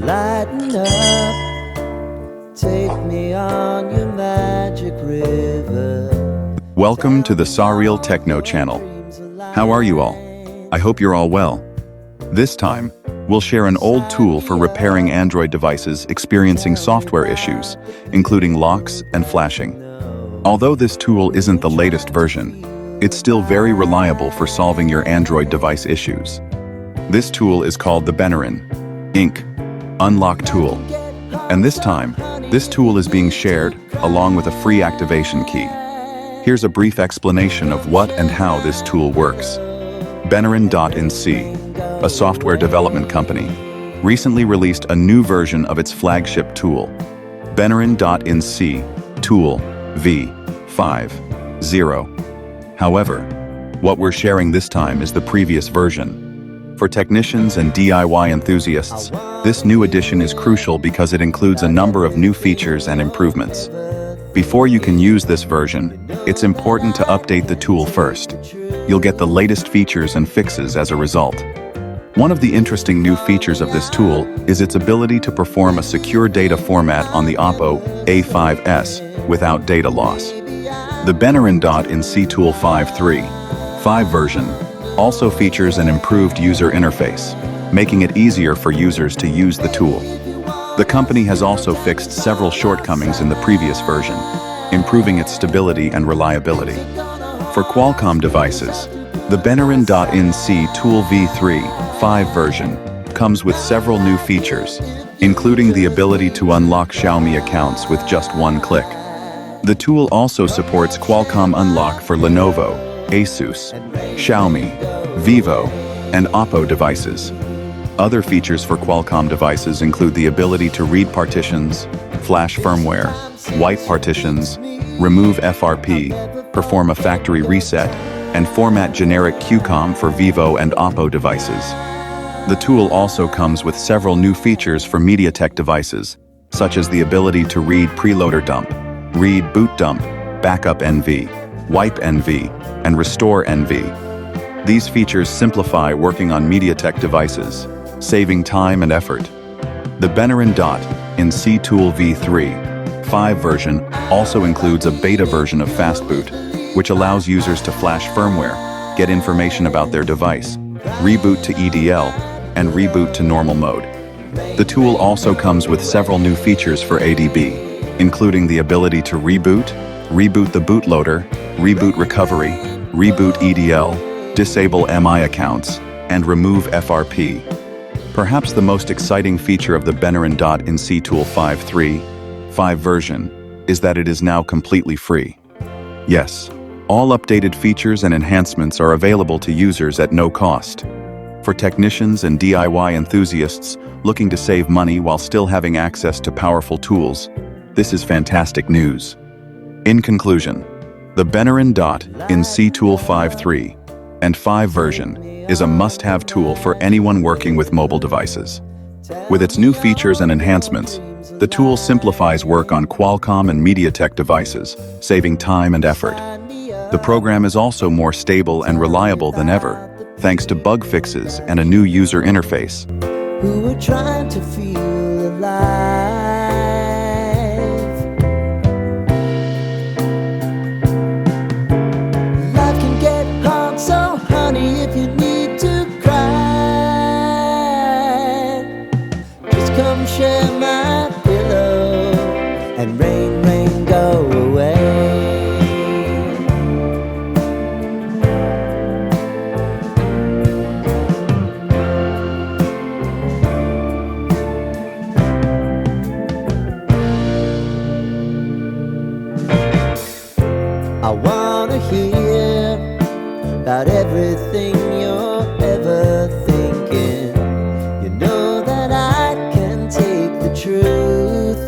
Lighten up, take me on your magic river. Welcome to the Sawreal Techno channel. How are you all? I hope you're all well. This time, we'll share an old tool for repairing Android devices experiencing software issues, including locks and flashing. Although this tool isn't the latest version, it's still very reliable for solving your Android device issues. This tool is called the Benarin Inc. Unlock Tool. And this time, this tool is being shared along with a free activation key. Here's a brief explanation of what and how this tool works. Benarin.nc, a software development company, recently released a new version of its flagship tool, Benarin.nc Tool V50. However, what we're sharing this time is the previous version. For technicians and DIY enthusiasts, this new edition is crucial because it includes a number of new features and improvements. Before you can use this version, it's important to update the tool first. You'll get the latest features and fixes as a result. One of the interesting new features of this tool is its ability to perform a secure data format on the Oppo A5s without data loss. The Benarin.nc Tool 5.3 version also features an improved user interface, making it easier for users to use the tool. The company has also fixed several shortcomings in the previous version, improving its stability and reliability. For Qualcomm devices, the Benarin.nc Tool V3.5 version comes with several new features, including the ability to unlock Xiaomi accounts with just one click. The tool also supports Qualcomm Unlock for Lenovo, Asus, Xiaomi, Vivo, and Oppo devices. Other features for Qualcomm devices include the ability to read partitions, flash firmware, wipe partitions, remove FRP, perform a factory reset, and format generic QCOM for Vivo and Oppo devices. The tool also comes with several new features for MediaTek devices, such as the ability to read preloader dump, read boot dump, backup NV, wipe NV, and restore NV. These features simplify working on MediaTek devices, saving time and effort. The Benarin.nc Tool V3.5 version also includes a beta version of Fastboot, which allows users to flash firmware, get information about their device, reboot to EDL, and reboot to normal mode. The tool also comes with several new features for ADB, including the ability to reboot the bootloader, reboot recovery, reboot EDL, disable MI accounts, and remove FRP. Perhaps the most exciting feature of the Benarin.nc Tool 5.3 version is that it is now completely free. Yes, all updated features and enhancements are available to users at no cost. For technicians and DIY enthusiasts looking to save money while still having access to powerful tools, this is fantastic news. In conclusion, the Benarin.nc Tool 5.3 and 5 version is a must-have tool for anyone working with mobile devices. With its new features and enhancements, the tool simplifies work on Qualcomm and MediaTek devices, saving time and effort. The program is also more stable and reliable than ever, thanks to bug fixes and a new user interface. Who were trying to feel alive. Life can get hard, so honey, if you need to cry, just come share my pillow and rain, rain, go away. I wanna hear about everything you're ever thinking. You know that I can take the truth.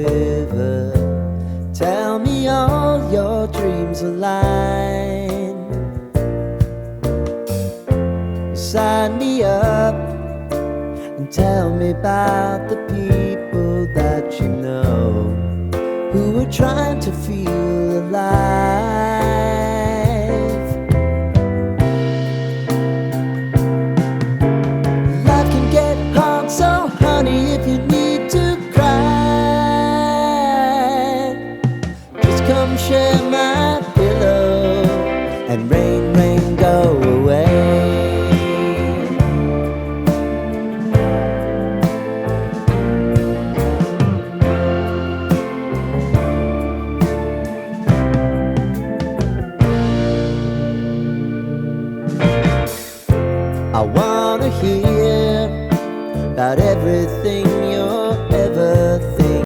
river. Tell me all your dreams align. Sign me up and tell me about the people that you know who are trying to feel alive. Life can get hard, so honey, if you need to cry, just come share my pillow and rain, rain, go away. I wanna hear about everything